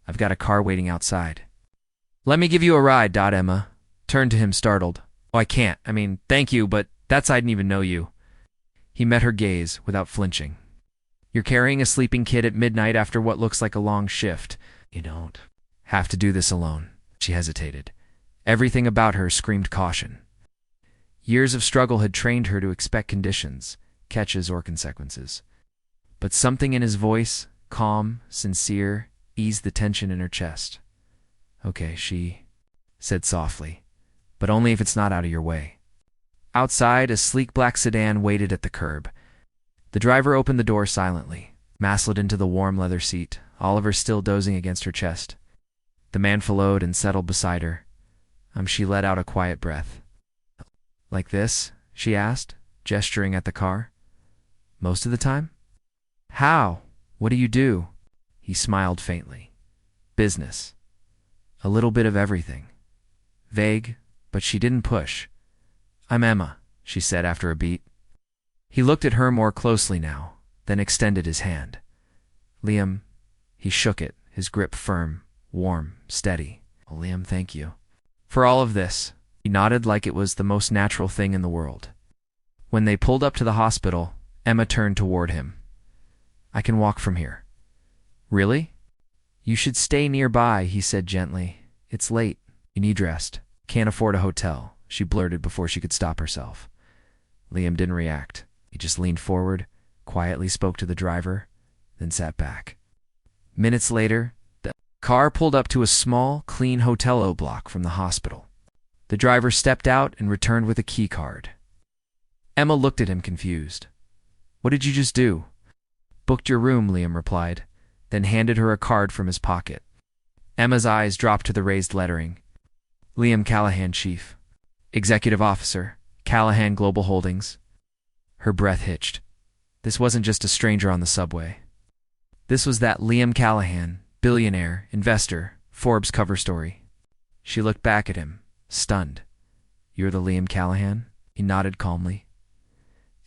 I've got a car waiting outside. Let me give you a ride. Emma turned to him startled. Oh, I can't. Thank you, but that's I didn't even know you. He met her gaze without flinching. You're carrying a sleeping kid at midnight after what looks like a long shift. You don't have to do this alone. She hesitated. Everything about her screamed caution. Years of struggle had trained her to expect conditions, catches or consequences. But something in his voice, calm, sincere, eased the tension in her chest. Okay, she said softly, but only if it's not out of your way. Outside, a sleek black sedan waited at the curb. The driver opened the door silently, masled into the warm leather seat, Oliver still dozing against her chest. The man followed and settled beside her. She let out a quiet breath. Like this? She asked, gesturing at the car. Most of the time? How? What do you do? He smiled faintly. Business. A little bit of everything. Vague, but she didn't push. I'm Emma, she said after a beat. He looked at her more closely now, then extended his hand. Liam, he shook it, his grip firm, warm, steady. Oh, Liam, thank you. For all of this, he nodded like it was the most natural thing in the world. When they pulled up to the hospital, Emma turned toward him. I can walk from here. Really? You should stay nearby, he said gently. It's late. You need rest. Can't afford a hotel, she blurted before she could stop herself. Liam didn't react. He just leaned forward, quietly spoke to the driver, then sat back. Minutes later, the car pulled up to a small, clean hotel block from the hospital. The driver stepped out and returned with a key card. Emma looked at him confused. What did you just do? Booked your room, Liam replied, then handed her a card from his pocket. Emma's eyes dropped to the raised lettering. Liam Callahan, Chief. Executive Officer, Callahan Global Holdings. Her breath hitched. This wasn't just a stranger on the subway. This was that Liam Callahan, billionaire, investor, Forbes cover story. She looked back at him, stunned. You're the Liam Callahan? He nodded calmly.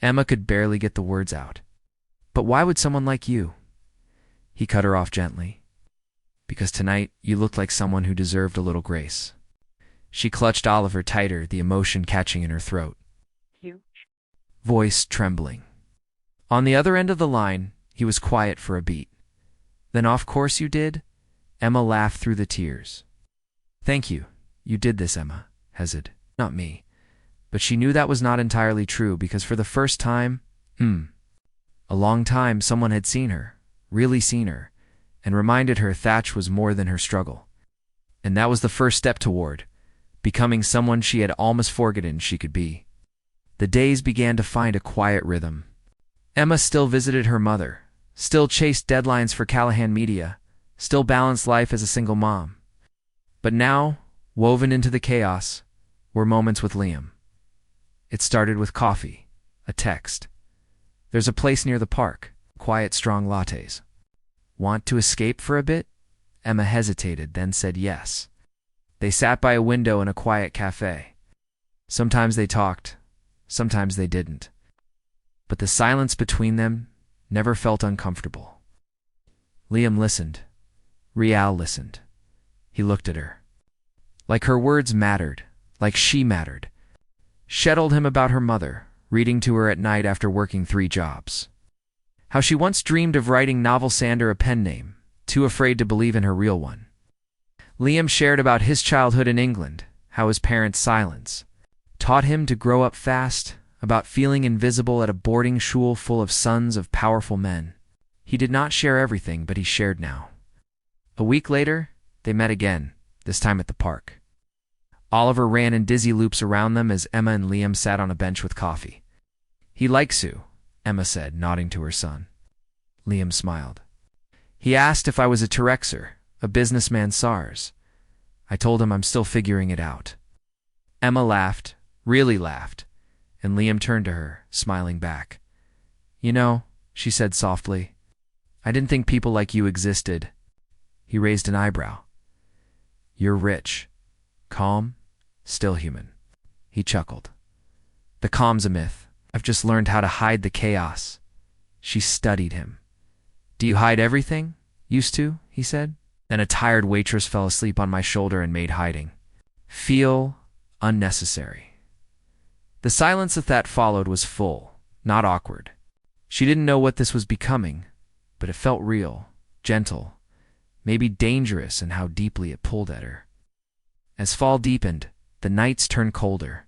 Emma could barely get the words out. But why would someone like you? He cut her off gently. Because tonight you looked like someone who deserved a little grace. She clutched Oliver tighter, the emotion catching in her throat. Voice trembling. On the other end of the line, he was quiet for a beat. Then of course you did? Emma laughed through the tears. Thank you. You did this, Emma. Hesed. Not me. But she knew that was not entirely true because for the first time, a long time, someone had seen her, really seen her, and reminded her Thatch was more than her struggle. And that was the first step toward becoming someone she had almost forgotten she could be. The days began to find a quiet rhythm. Emma still visited her mother, still chased deadlines for Callahan Media, still balanced life as a single mom. But now, woven into the chaos, were moments with Liam. It started with coffee, a text. There's a place near the park, quiet, strong lattes. Want to escape for a bit? Emma hesitated, then said yes. They sat by a window in a quiet cafe. Sometimes they talked, sometimes they didn't. But the silence between them never felt uncomfortable. Liam listened. Rial listened. He looked at her. Like her words mattered, like she mattered. She told him about her mother, reading to her at night after working 3 jobs. How she once dreamed of writing novel Sander a pen name, too afraid to believe in her real one. Liam shared about his childhood in England, how his parents' silence taught him to grow up fast, about feeling invisible at a boarding school full of sons of powerful men. He did not share everything, but he shared now. A week later, they met again, this time at the park. Oliver ran in dizzy loops around them as Emma and Liam sat on a bench with coffee. He likes you, Emma said, nodding to her son. Liam smiled. He asked if I was a Terexer, a businessman SARS. I told him I'm still figuring it out. Emma laughed, really laughed, and Liam turned to her, smiling back. You know, she said softly, I didn't think people like you existed. He raised an eyebrow. You're rich, calm, still human. He chuckled. The calm's a myth. I've just learned how to hide the chaos. She studied him. Do you hide everything? Used to, he said. Then a tired waitress fell asleep on my shoulder and made hiding feel unnecessary. The silence that followed was full, not awkward. She didn't know what this was becoming, but it felt real, gentle, maybe dangerous in how deeply it pulled at her. As fall deepened, the nights turned colder.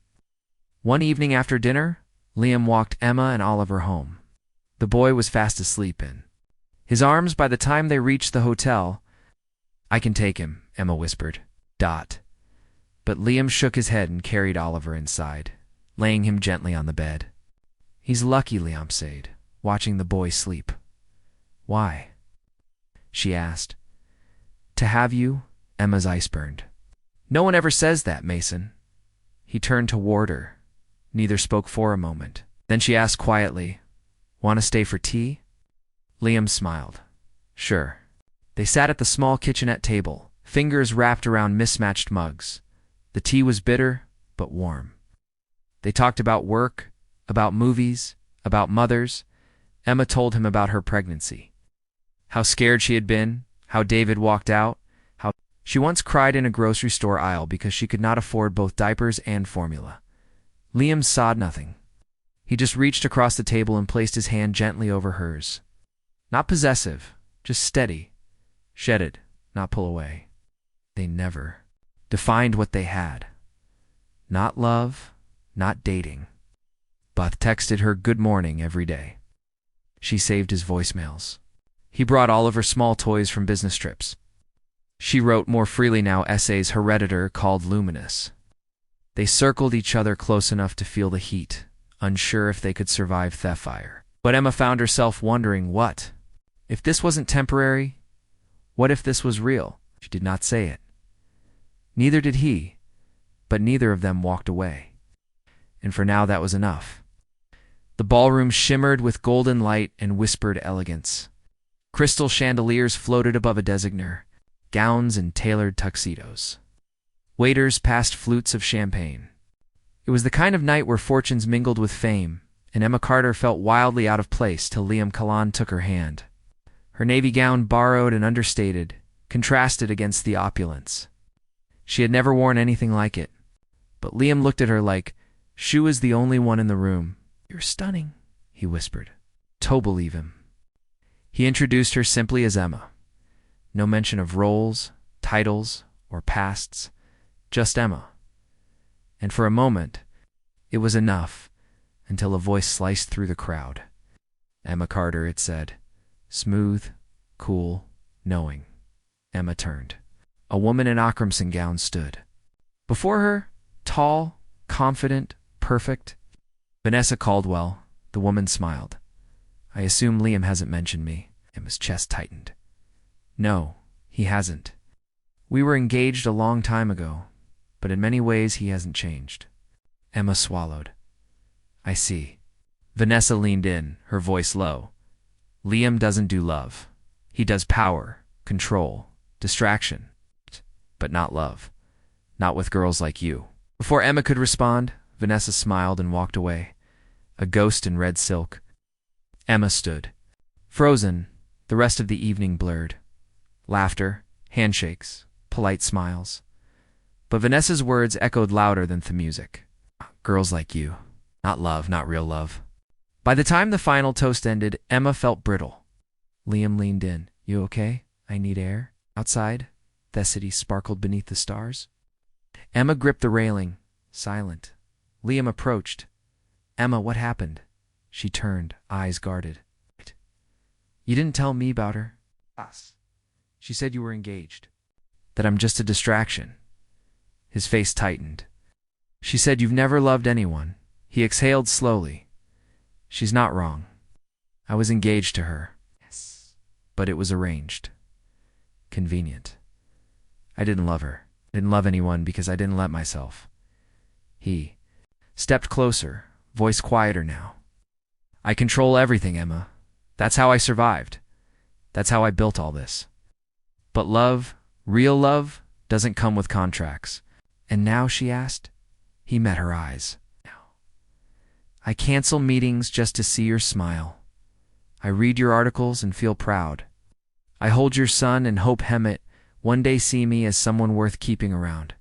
One evening after dinner, Liam walked Emma and Oliver home. The boy was fast asleep in his arms by the time they reached the hotel. "I can take him," Emma whispered. But Liam shook his head and carried Oliver inside, laying him gently on the bed. "He's lucky," Liam said, watching the boy sleep. "Why?" she asked. "To have you," Emma's eyes burned. "No one ever says that, Mason." He turned toward her. Neither spoke for a moment. Then she asked quietly, "Want to stay for tea?" Liam smiled. "Sure." They sat at the small kitchenette table, fingers wrapped around mismatched mugs. The tea was bitter, but warm. They talked about work, about movies, about mothers. Emma told him about her pregnancy. How scared she had been, how David walked out, how she once cried in a grocery store aisle because she could not afford both diapers and formula. Liam saw nothing. He just reached across the table and placed his hand gently over hers. Not possessive, just steady. Shedded, not pull away. They never defined what they had. Not love, not dating. Buth texted her good morning every day. She saved his voicemails. He brought Oliver small toys from business trips. She wrote more freely now essays her editor called luminous. They circled each other close enough to feel the heat, unsure if they could survive the fire. But Emma found herself wondering what? If this wasn't temporary, what if this was real? She did not say it. Neither did he, but neither of them walked away. And for now that was enough. The ballroom shimmered with golden light and whispered elegance. Crystal chandeliers floated above a designer, gowns and tailored tuxedos. Waiters passed flutes of champagne. It was the kind of night where fortunes mingled with fame, and Emma Carter felt wildly out of place till Liam Callan took her hand. Her navy gown, borrowed and understated, contrasted against the opulence. She had never worn anything like it, but Liam looked at her like she was the only one in the room. "You're stunning," he whispered. To believe him. He introduced her simply as Emma. No mention of roles, titles, or pasts, just Emma. And for a moment, it was enough, until a voice sliced through the crowd. "Emma Carter," it said. Smooth, cool, knowing. Emma turned. A woman in Akramson gown stood. Before her, tall, confident, perfect. "Vanessa Caldwell," the woman smiled. "I assume Liam hasn't mentioned me." Emma's chest tightened. "No, he hasn't. We were engaged a long time ago, but in many ways he hasn't changed." Emma swallowed. "I see." Vanessa leaned in, her voice low. "Liam doesn't do love. He does power, control, distraction. But not love. Not with girls like you." Before Emma could respond, Vanessa smiled and walked away, a ghost in red silk. Emma stood. Frozen, the rest of the evening blurred. Laughter, handshakes, polite smiles. But Vanessa's words echoed louder than the music. "Girls like you. Not love, not real love." By the time the final toast ended, Emma felt brittle. Liam leaned in. "You okay? I need air." Outside, the city sparkled beneath the stars. Emma gripped the railing, silent. Liam approached. "Emma, what happened?" She turned, eyes guarded. "You didn't tell me about her." "Us." "She said you were engaged." "That I'm just a distraction." His face tightened. "She said you've never loved anyone." He exhaled slowly. "She's not wrong. I was engaged to her." "Yes." "But it was arranged. Convenient. I didn't love her. I didn't love anyone because I didn't let myself." He stepped closer, voice quieter now. "I control everything, Emma. That's how I survived. That's how I built all this. But love, real love, doesn't come with contracts." "And now?" she asked. He met her eyes. "I cancel meetings just to see your smile. I read your articles and feel proud. I hold your son and hope Hemet One day see me as someone worth keeping around."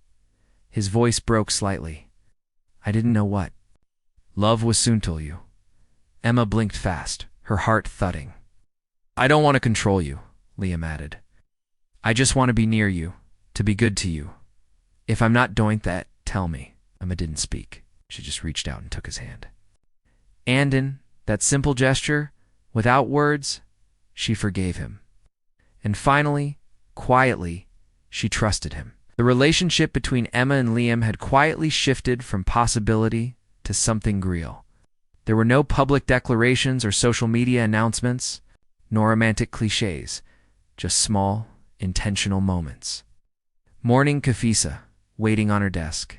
His voice broke slightly. "I didn't know what." "Love was soon till you." Emma blinked fast, her heart thudding. "I don't want to control you," Liam added. "I just want to be near you, to be good to you. If I'm not doing that, tell me." Emma didn't speak. She just reached out and took his hand. And in that simple gesture, without words, she forgave him. And finally, quietly, she trusted him. The relationship between Emma and Liam had quietly shifted from possibility to something real. There were no public declarations or social media announcements, nor romantic cliches, just small, intentional moments. Morning kafisa, waiting on her desk.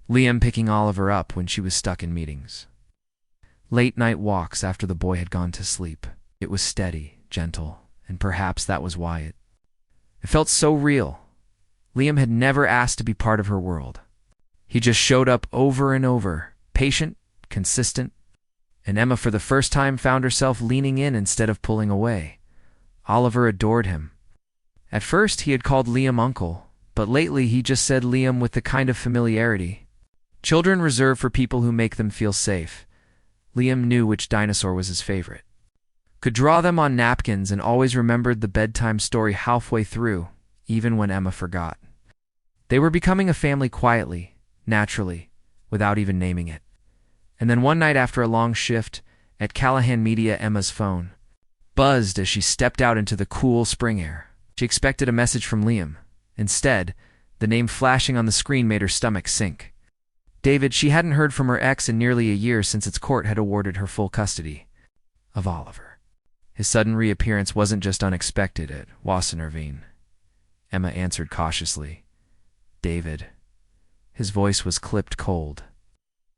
Liam picking Oliver up when she was stuck in meetings. Late night walks after the boy had gone to sleep. It was steady, gentle, and perhaps that was why it felt so real. Liam had never asked to be part of her world. He just showed up over and over, patient, consistent, and Emma for the first time found herself leaning in instead of pulling away. Oliver adored him. At first he had called Liam uncle, but lately he just said Liam with the kind of familiarity children reserve for people who make them feel safe. Liam knew which dinosaur was his favorite. Could draw them on napkins and always remembered the bedtime story halfway through, even when Emma forgot. They were becoming a family quietly, naturally, without even naming it. And then one night after a long shift at Callahan Media, Emma's phone buzzed as she stepped out into the cool spring air. She expected a message from Liam. Instead, the name flashing on the screen made her stomach sink. David. She hadn't heard from her ex in nearly a year since its court had awarded her full custody of Oliver. His sudden reappearance wasn't just unexpected, it wasn't Irvine. Emma answered cautiously. "David." His voice was clipped cold.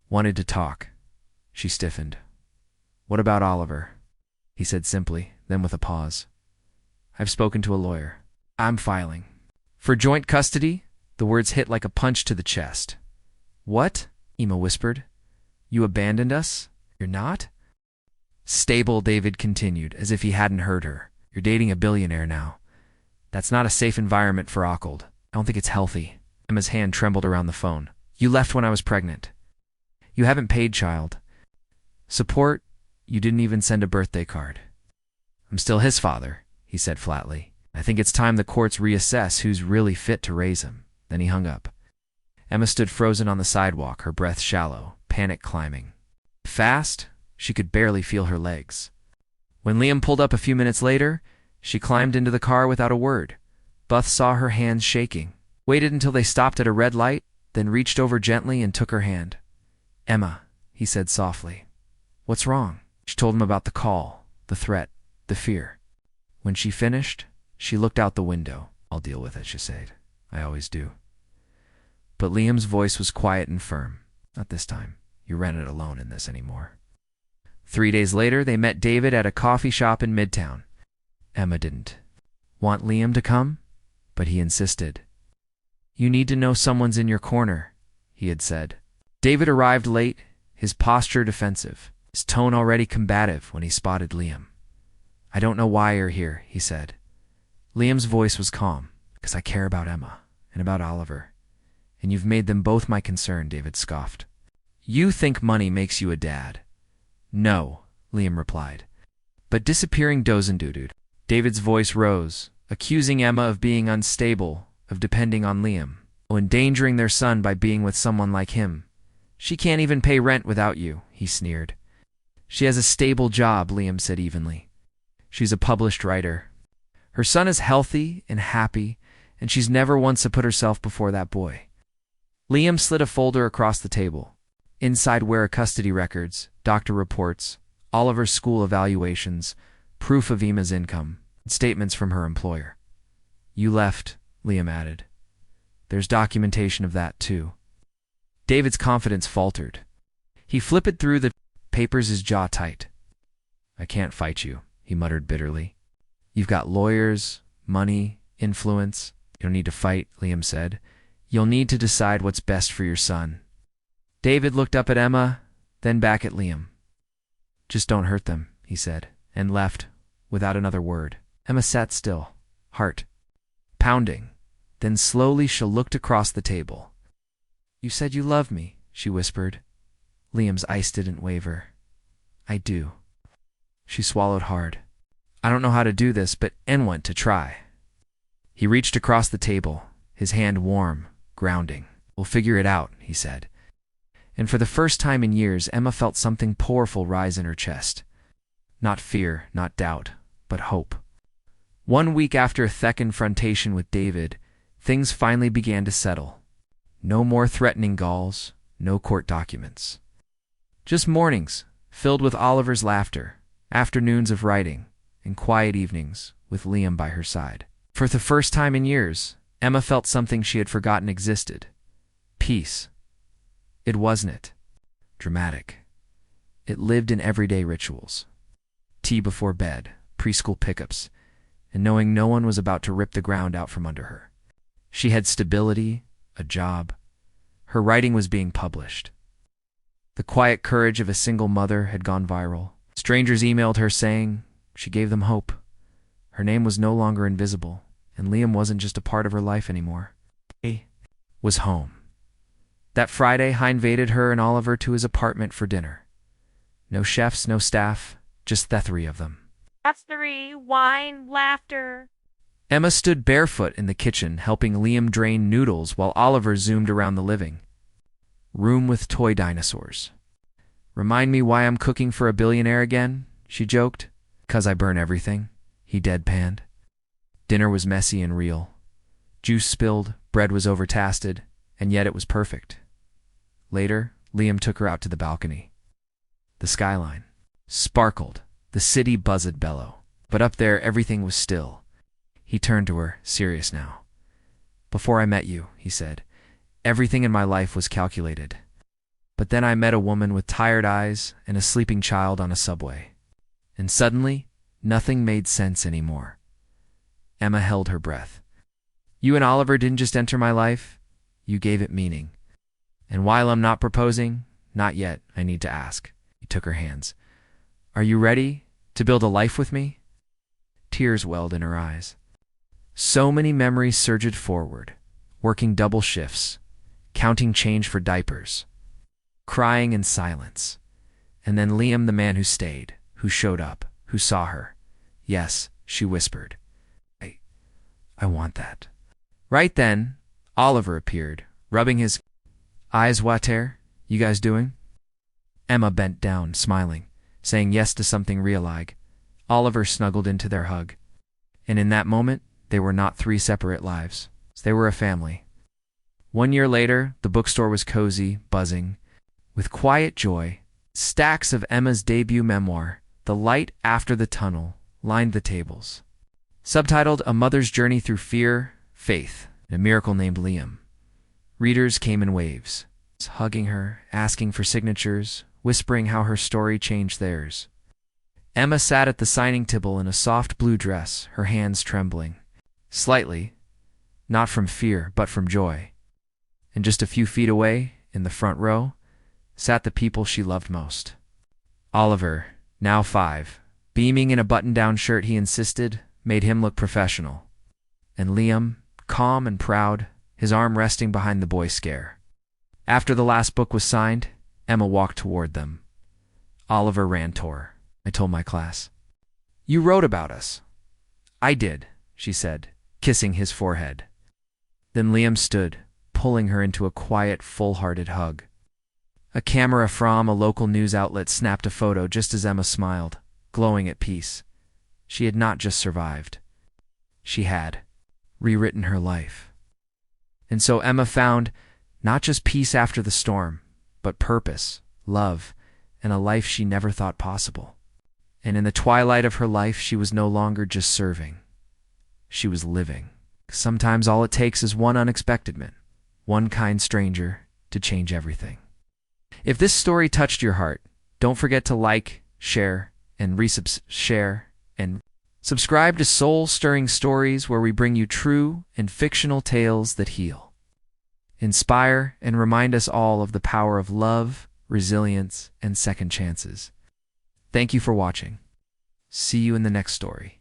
"Wanted to talk." She stiffened. "What about Oliver?" He said simply, then with a pause. "I've spoken to a lawyer. I'm filing for joint custody." The words hit like a punch to the chest. "What?" Emma whispered. "You abandoned us? You're not?" "Stable," David continued, as if he hadn't heard her. "You're dating a billionaire now. That's not a safe environment for Occult. I don't think it's healthy." Emma's hand trembled around the phone. "You left when I was pregnant. You haven't paid child support. You didn't even send a birthday card." "I'm still his father," he said flatly. "I think it's time the courts reassess who's really fit to raise him." Then he hung up. Emma stood frozen on the sidewalk, her breath shallow, panic climbing. Fast, she could barely feel her legs. When Liam pulled up a few minutes later, she climbed into the car without a word. Buth saw her hands shaking, waited until they stopped at a red light, then reached over gently and took her hand. "Emma," he said softly. "What's wrong?" She told him about the call, the threat, the fear. When she finished, she looked out the window. "I'll deal with it," she said. "I always do." But Liam's voice was quiet and firm. "Not this time. You rented alone in this anymore." 3 days later, they met David at a coffee shop in Midtown. Emma didn't want Liam to come, but he insisted. "You need to know someone's in your corner," he had said. David arrived late, his posture defensive, his tone already combative when he spotted Liam. "I don't know why you're here," he said. Liam's voice was calm. "Because I care about Emma and about Oliver. And you've made them both my concern," David scoffed. "You think money makes you a dad." "No," Liam replied. "But disappearing doesn't, dude." David's voice rose, accusing Emma of being unstable, of depending on Liam, or endangering their son by being with someone like him. "She can't even pay rent without you," he sneered. "She has a stable job," Liam said evenly. "She's a published writer. Her son is healthy and happy, and she's never once put herself before that boy." Liam slid a folder across the table. Inside were custody records, doctor reports, Oliver's school evaluations, proof of Emma's income, and statements from her employer. "You left," Liam added. "There's documentation of that, too." David's confidence faltered. He flipped through the papers, his jaw tight. "I can't fight you," he muttered bitterly. "You've got lawyers, money, influence. You don't need to fight," Liam said. "You'll need to decide what's best for your son." David looked up at Emma, then back at Liam. "Just don't hurt them," he said, and left, without another word. Emma sat still, heart pounding. Then slowly she looked across the table. "You said you love me," she whispered. Liam's ice didn't waver. "I do." She swallowed hard. "I don't know how to do this, but N went to try." He reached across the table, his hand warm, grounding. "We'll figure it out," he said. And for the first time in years, Emma felt something powerful rise in her chest. Not fear, not doubt, but hope. 1 week after a thick confrontation with David, things finally began to settle. No more threatening galls, no court documents. Just mornings, filled with Oliver's laughter, afternoons of writing, and quiet evenings with Liam by her side. For the first time in years, Emma felt something she had forgotten existed. Peace. It wasn't dramatic. It lived in everyday rituals. Tea before bed, preschool pickups, and knowing no one was about to rip the ground out from under her. She had stability, a job. Her writing was being published. The quiet courage of a single mother had gone viral. Strangers emailed her saying she gave them hope. Her name was no longer invisible, and Liam wasn't just a part of her life anymore. He was home. That Friday, Hein invited her and Oliver to his apartment for dinner. No chefs, no staff, just the three of them. That's three, wine, laughter. Emma stood barefoot in the kitchen, helping Liam drain noodles while Oliver zoomed around the living room with toy dinosaurs. "Remind me why I'm cooking for a billionaire again?" she joked. "'Cause I burn everything," he deadpanned. Dinner was messy and real. Juice spilled, bread was overtasted, and yet it was perfect. Later, Liam took her out to the balcony. The skyline sparkled, the city buzzed bellow, but up there everything was still. He turned to her, serious now. "Before I met you," he said, "everything in my life was calculated. But then I met a woman with tired eyes and a sleeping child on a subway. And suddenly, nothing made sense anymore." Emma held her breath. "You and Oliver didn't just enter my life, you gave it meaning. And while I'm not proposing, not yet, I need to ask." He took her hands. "Are you ready to build a life with me?" Tears welled in her eyes. So many memories surged forward, working double shifts, counting change for diapers, crying in silence. And then Liam, the man who stayed, who showed up, who saw her. "Yes," she whispered. I want that." Right then, Oliver appeared, rubbing his eyes. "Water, you guys doing?" Emma bent down, smiling, saying yes to something real-like. Oliver snuggled into their hug. And in that moment, they were not three separate lives. They were a family. 1 year later, the bookstore was cozy, buzzing, with quiet joy. Stacks of Emma's debut memoir, The Light After the Tunnel, lined the tables. Subtitled A Mother's Journey Through Fear, Faith, and a Miracle Named Liam. Readers came in waves, hugging her, asking for signatures, whispering how her story changed theirs. Emma sat at the signing table in a soft blue dress, her hands trembling. Slightly, not from fear, but from joy. And just a few feet away, in the front row, sat the people she loved most. Oliver, now 5, beaming in a button-down shirt he insisted made him look professional. And Liam, calm and proud, his arm resting behind the boy scare. After the last book was signed, Emma walked toward them. Oliver ran toward her. "I told my class. You wrote about us." "I did," she said, kissing his forehead. Then Liam stood, pulling her into a quiet, full-hearted hug. A camera from a local news outlet snapped a photo just as Emma smiled, glowing at peace. She had not just survived. She had rewritten her life. And so Emma found not just peace after the storm, but purpose, love, and a life she never thought possible. And in the twilight of her life, she was no longer just serving. She was living. Sometimes all it takes is one unexpected man, one kind stranger, to change everything. If this story touched your heart, don't forget to like, share, and subscribe to Soul-Stirring Stories, where we bring you true and fictional tales that heal, inspire, and remind us all of the power of love, resilience, and second chances. Thank you for watching. See you in the next story.